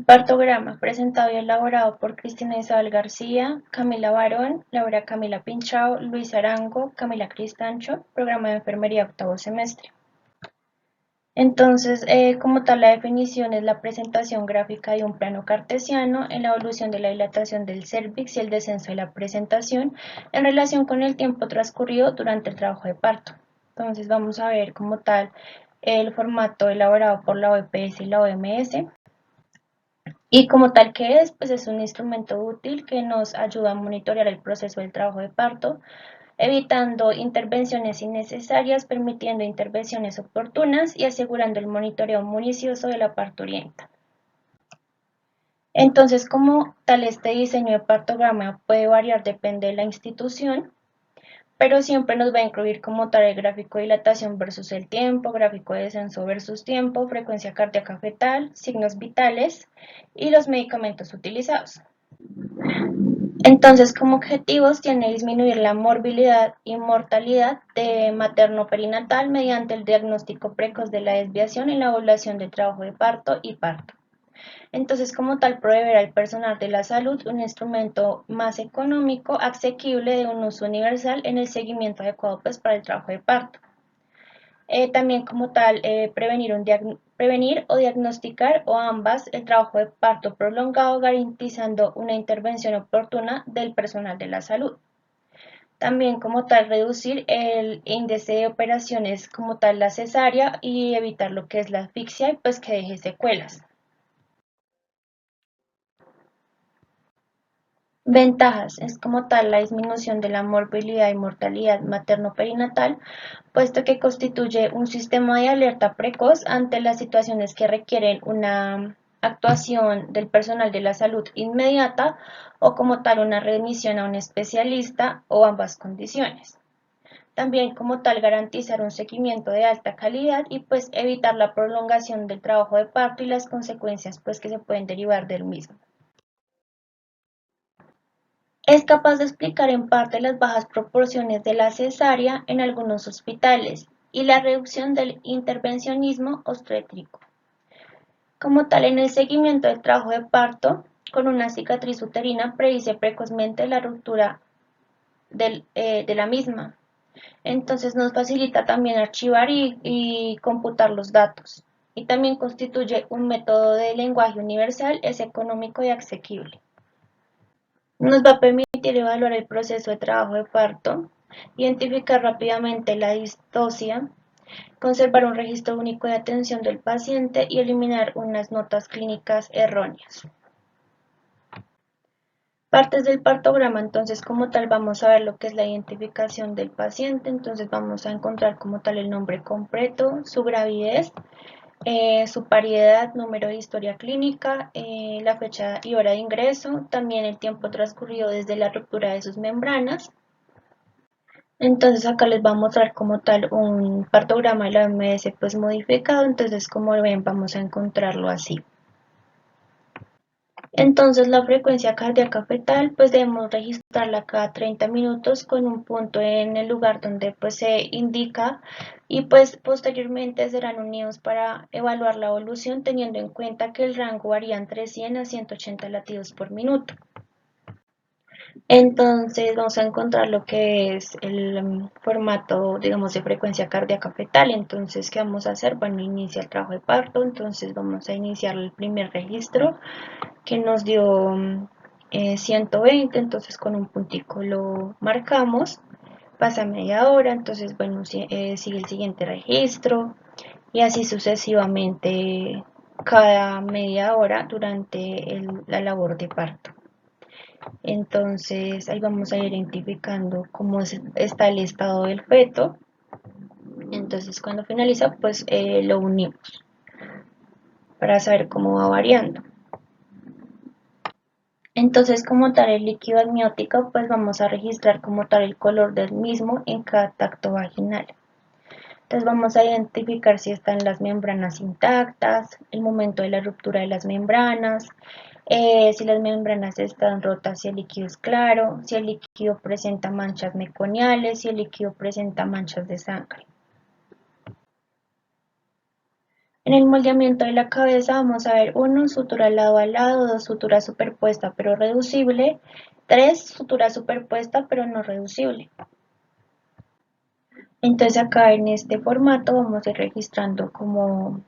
Partograma presentado y elaborado por Cristina Isabel García, Camila Barón, Laura Camila Pinchao, Luis Arango, Camila Cristancho, programa de enfermería octavo semestre. Entonces, como tal, la definición es la presentación gráfica de un plano cartesiano en la evolución de la dilatación del cérvix y el descenso de la presentación en relación con el tiempo transcurrido durante el trabajo de parto. Entonces, vamos a ver como tal el formato elaborado por la OEPS y la OMS. Y como tal que es, pues es un instrumento útil que nos ayuda a monitorear el proceso del trabajo de parto, evitando intervenciones innecesarias, permitiendo intervenciones oportunas y asegurando el monitoreo minucioso de la parturienta. Entonces, como tal, este diseño de partograma puede variar, depende de la institución, pero siempre nos va a incluir como tal el gráfico de dilatación versus el tiempo, gráfico de descenso versus tiempo, frecuencia cardíaca fetal, signos vitales y los medicamentos utilizados. Entonces, como objetivos tiene disminuir la morbilidad y mortalidad de materno-perinatal mediante el diagnóstico precoz de la desviación y la evaluación del trabajo de parto y parto. Entonces, como tal, proveer al personal de la salud un instrumento más económico, asequible, de un uso universal en el seguimiento adecuado pues, para el trabajo de parto. También como tal, prevenir o diagnosticar o ambas el trabajo de parto prolongado, garantizando una intervención oportuna del personal de la salud. También como tal reducir el índice de operaciones como tal la cesárea y evitar lo que es la asfixia y pues que deje secuelas. Ventajas es como tal la disminución de la morbilidad y mortalidad materno-perinatal, puesto que constituye un sistema de alerta precoz ante las situaciones que requieren una actuación del personal de la salud inmediata o como tal una remisión a un especialista o ambas condiciones. También como tal garantizar un seguimiento de alta calidad y pues evitar la prolongación del trabajo de parto y las consecuencias pues que se pueden derivar del mismo. Es capaz de explicar en parte las bajas proporciones de la cesárea en algunos hospitales y la reducción del intervencionismo obstétrico. Como tal, en el seguimiento del trabajo de parto, con una cicatriz uterina predice precozmente la ruptura de la misma. Entonces nos facilita también archivar y computar los datos. Y también constituye un método de lenguaje universal, es económico y asequible. Nos va a permitir evaluar el proceso de trabajo de parto, identificar rápidamente la distosia, conservar un registro único de atención del paciente y eliminar unas notas clínicas erróneas. Partes del partograma, entonces como tal vamos a ver lo que es la identificación del paciente, entonces vamos a encontrar como tal el nombre completo, su gravidez, su paridad, número de historia clínica, la fecha y hora de ingreso, también el tiempo transcurrido desde la ruptura de sus membranas. Entonces acá les va a mostrar como tal un partograma de la OMS pues modificado, entonces como ven vamos a encontrarlo así. Entonces la frecuencia cardíaca fetal pues debemos registrarla cada 30 minutos con un punto en el lugar donde pues se indica y pues posteriormente serán unidos para evaluar la evolución teniendo en cuenta que el rango varía entre 100 a 180 latidos por minuto. Entonces vamos a encontrar lo que es el formato, digamos, de frecuencia cardíaca fetal. Entonces, ¿qué vamos a hacer? Bueno, inicia el trabajo de parto, entonces vamos a iniciar el primer registro que nos dio 120, entonces con un puntico lo marcamos, pasa media hora, entonces bueno, sigue el siguiente registro y así sucesivamente cada media hora durante la labor de parto. Entonces ahí vamos a ir identificando cómo está el estado del feto. Entonces cuando finaliza pues lo unimos para saber cómo va variando. Entonces como tal el líquido amniótico pues vamos a registrar como tal el color del mismo en cada tacto vaginal. Entonces vamos a identificar si están las membranas intactas, el momento de la ruptura de las membranas, si las membranas están rotas, si el líquido es claro, si el líquido presenta manchas meconiales, si el líquido presenta manchas de sangre. En el moldeamiento de la cabeza vamos a ver 1, sutura lado a lado, 2, sutura superpuesta pero reducible, 3, sutura superpuesta pero no reducible. Entonces acá en este formato vamos a ir registrando como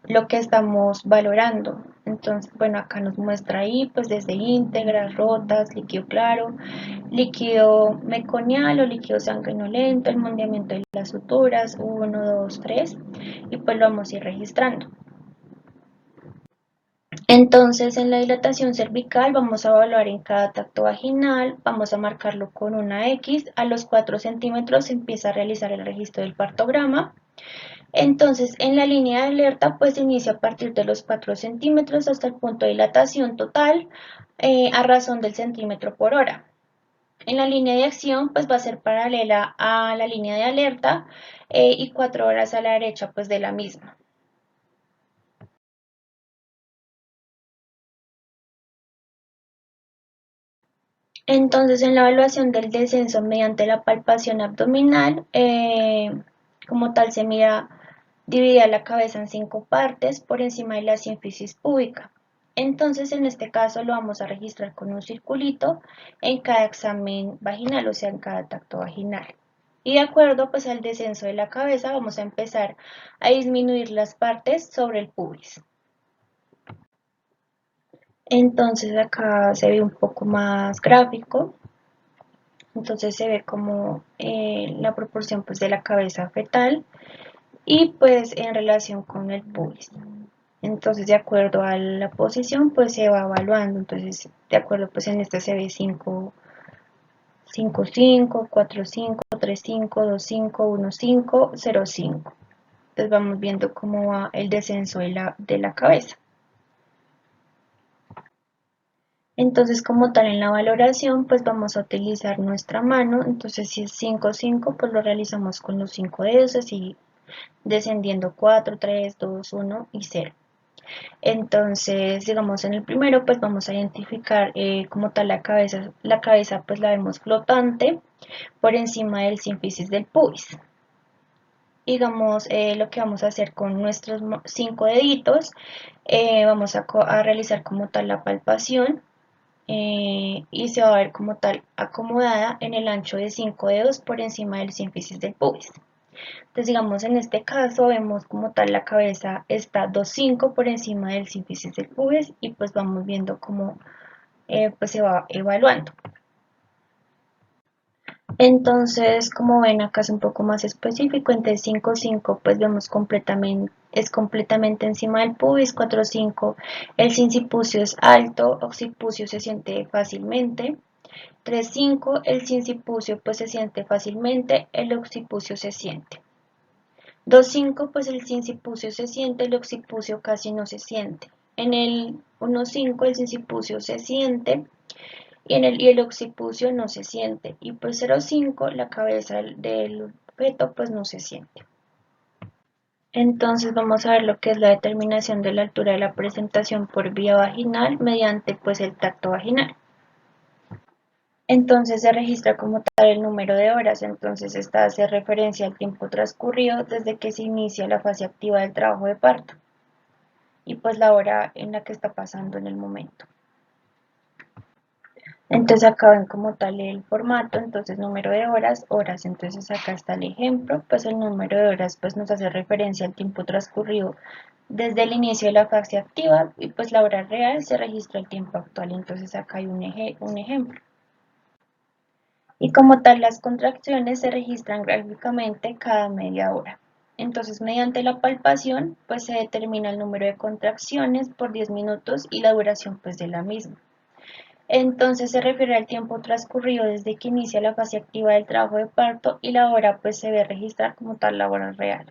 lo que estamos valorando. Entonces, bueno, acá nos muestra ahí pues desde íntegras, rotas, líquido claro, líquido meconial o líquido sanguinolento, el moldeamiento de las suturas, 1, 2, 3, y pues lo vamos a ir registrando. Entonces, en la dilatación cervical vamos a evaluar en cada tacto vaginal, vamos a marcarlo con una X, a los 4 centímetros se empieza a realizar el registro del partograma. Entonces, en la línea de alerta, pues se inicia a partir de los 4 centímetros hasta el punto de dilatación total a razón del centímetro por hora. En la línea de acción, pues va a ser paralela a la línea de alerta y 4 horas a la derecha, pues de la misma. Entonces, en la evaluación del descenso mediante la palpación abdominal, como tal se mira dividida la cabeza en 5 partes por encima de la sínfisis púbica. Entonces, en este caso lo vamos a registrar con un circulito en cada examen vaginal, o sea, en cada tacto vaginal. Y de acuerdo pues al descenso de la cabeza, vamos a empezar a disminuir las partes sobre el pubis. Entonces acá se ve un poco más gráfico. Entonces se ve como la proporción pues de la cabeza fetal y pues en relación con el pubis. Entonces de acuerdo a la posición pues se va evaluando. Entonces de acuerdo pues en este se ve 5, 5, 5, 4, 5, 3, 5, 2, 5, 1, 5, 0, 5. Entonces vamos viendo cómo va el descenso de la cabeza. Entonces, como tal en la valoración, pues vamos a utilizar nuestra mano. Entonces, si es 5, 5, pues lo realizamos con los 5 dedos, así descendiendo 4, 3, 2, 1 y 0. Entonces, digamos en el primero, pues vamos a identificar como tal la cabeza. La cabeza pues la vemos flotante por encima del sínfisis del pubis. Digamos, lo que vamos a hacer con nuestros 5 deditos, vamos a realizar como tal la palpación. Y se va a ver como tal acomodada en el ancho de 5 dedos por encima del sínfisis del pubis. Entonces digamos en este caso vemos como tal la cabeza está 2,5 por encima del sínfisis del pubis y pues vamos viendo cómo pues se va evaluando. Entonces, como ven, acá es un poco más específico, entre 5,5 pues vemos es completamente encima del pubis, 4,5 el sincipucio es alto, occipucio se siente fácilmente, 3,5 el sincipucio pues se siente fácilmente, el occipucio se siente. 2,5 pues el sincipucio se siente, el occipucio casi no se siente. En el 1,5 el sincipucio se siente y el occipucio no se siente. Y pues 0,5 la cabeza del feto pues no se siente. Entonces vamos a ver lo que es la determinación de la altura de la presentación por vía vaginal mediante pues el tacto vaginal. Entonces se registra como tal el número de horas, entonces esta hace referencia al tiempo transcurrido desde que se inicia la fase activa del trabajo de parto y pues la hora en la que está pasando en el momento. Entonces acá ven como tal el formato, entonces número de horas, horas, entonces acá está el ejemplo, pues el número de horas pues nos hace referencia al tiempo transcurrido desde el inicio de la fase activa y pues la hora real se registra el tiempo actual, entonces acá hay un ejemplo. Y como tal las contracciones se registran gráficamente cada media hora. Entonces mediante la palpación pues se determina el número de contracciones por 10 minutos y la duración pues de la misma. Entonces se refiere al tiempo transcurrido desde que inicia la fase activa del trabajo de parto y la hora pues se debe registrar como tal la hora real.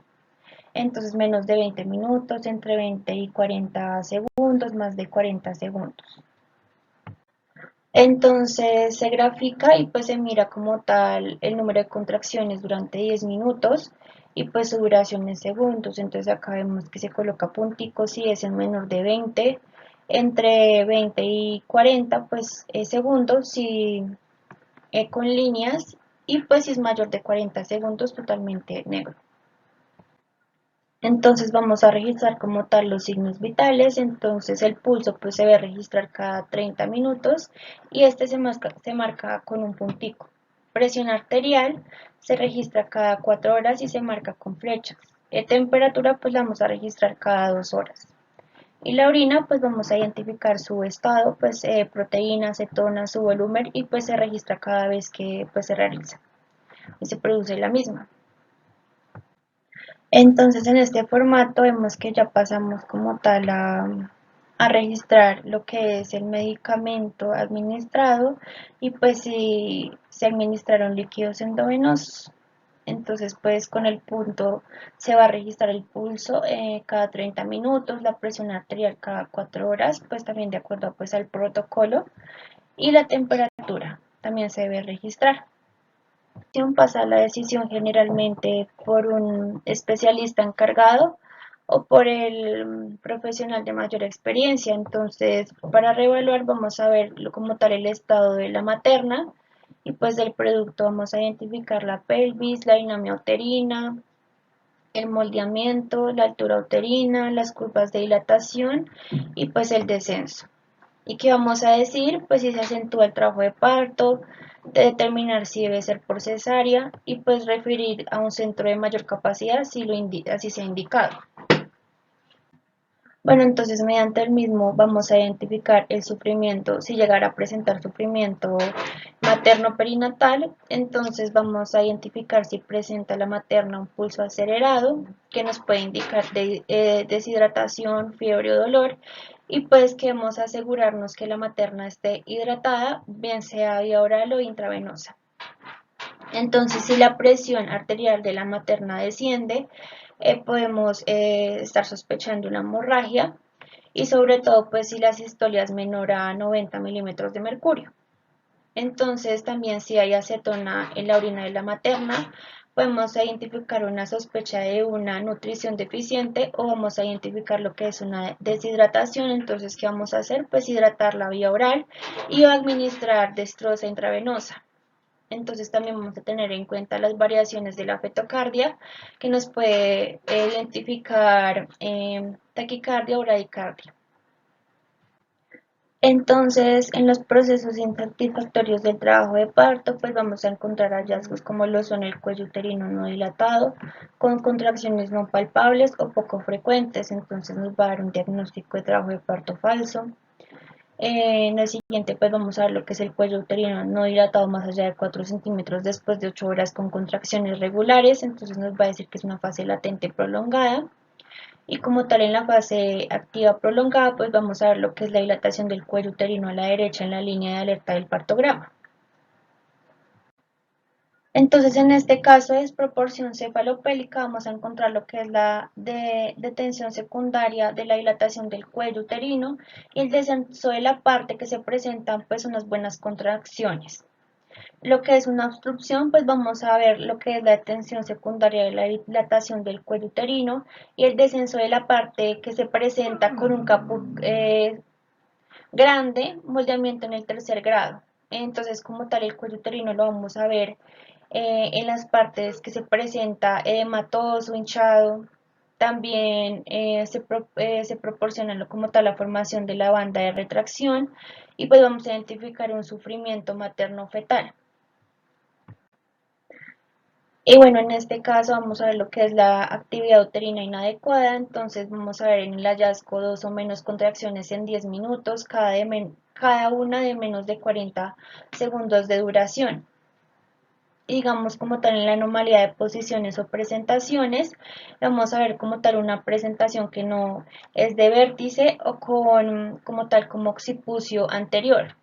Entonces menos de 20 minutos, entre 20 y 40 segundos, más de 40 segundos. Entonces se grafica y pues se mira como tal el número de contracciones durante 10 minutos y pues su duración en segundos. Entonces acá vemos que se coloca punticos si es en menor de 20, entre 20 y 40 pues segundos si con líneas y pues si es mayor de 40 segundos totalmente negro. Entonces vamos a registrar como tal los signos vitales. Entonces el pulso pues se debe registrar cada 30 minutos y este se marca con un puntico. Presión arterial se registra cada 4 horas y se marca con flechas. Temperatura pues la vamos a registrar cada 2 horas. Y la orina pues vamos a identificar su estado, pues proteína, cetona, su volumen y pues se registra cada vez que pues se realiza y se produce la misma. Entonces en este formato vemos que ya pasamos como tal a registrar lo que es el medicamento administrado y pues si se administraron líquidos endovenosos. Entonces pues con el punto se va a registrar el pulso cada 30 minutos, la presión arterial cada 4 horas, pues también de acuerdo pues al protocolo y la temperatura también se debe registrar. Pasa la decisión generalmente por un especialista encargado o por el profesional de mayor experiencia. Entonces, para reevaluar vamos a ver como tal el estado de la materna y pues del producto vamos a identificar la pelvis, la dinamia uterina, el moldeamiento, la altura uterina, las curvas de dilatación y pues el descenso. ¿Y qué vamos a decir? Pues si se acentúa el trabajo de parto, de determinar si debe ser por cesárea y pues referir a un centro de mayor capacidad si así se ha indicado. Bueno, entonces mediante el mismo vamos a identificar el sufrimiento, si llegara a presentar sufrimiento materno-perinatal, entonces vamos a identificar si presenta la materna un pulso acelerado, que nos puede indicar deshidratación, fiebre o dolor, y pues queremos asegurarnos que la materna esté hidratada, bien sea vía oral o intravenosa. Entonces, si la presión arterial de la materna desciende, podemos estar sospechando una hemorragia y sobre todo pues si la sistolia es menor a 90 milímetros de mercurio. Entonces también si hay acetona en la orina de la materna, podemos identificar una sospecha de una nutrición deficiente o vamos a identificar lo que es una deshidratación. Entonces, ¿qué vamos a hacer? Pues hidratar la vía oral y administrar dextrosa intravenosa. Entonces también vamos a tener en cuenta las variaciones de la fetocardia que nos puede identificar taquicardia o bradicardia. Entonces, en los procesos insatisfactorios del trabajo de parto, pues vamos a encontrar hallazgos como lo son el cuello uterino no dilatado, con contracciones no palpables o poco frecuentes. Entonces nos va a dar un diagnóstico de trabajo de parto falso. En el siguiente pues vamos a ver lo que es el cuello uterino no dilatado más allá de 4 centímetros después de 8 horas con contracciones regulares, entonces nos va a decir que es una fase latente prolongada. Y como tal en la fase activa prolongada pues vamos a ver lo que es la dilatación del cuello uterino a la derecha en la línea de alerta del partograma. Entonces, en este caso de desproporción cefalopélica, vamos a encontrar lo que es la detención secundaria de la dilatación del cuello uterino y el descenso de la parte que se presentan, pues, unas buenas contracciones. Lo que es una obstrucción, pues vamos a ver lo que es la detención secundaria de la dilatación del cuello uterino y el descenso de la parte que se presenta con un caput grande, moldeamiento en el tercer grado. Entonces, como tal, el cuello uterino lo vamos a ver en las partes que se presenta edematoso, hinchado. También se proporciona como tal la formación de la banda de retracción y pues vamos a identificar un sufrimiento materno-fetal. Y bueno, en este caso vamos a ver lo que es la actividad uterina inadecuada. Entonces vamos a ver en el hallazgo dos o menos contracciones en 10 minutos, cada una de menos de 40 segundos de duración. Y digamos como tal en la anomalía de posiciones o presentaciones, vamos a ver como tal una presentación que no es de vértice o con como tal como occipucio anterior.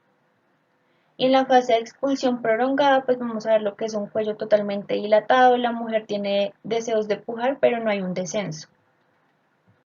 Y en la fase de expulsión prolongada, pues vamos a ver lo que es un cuello totalmente dilatado, la mujer tiene deseos de pujar, pero no hay un descenso.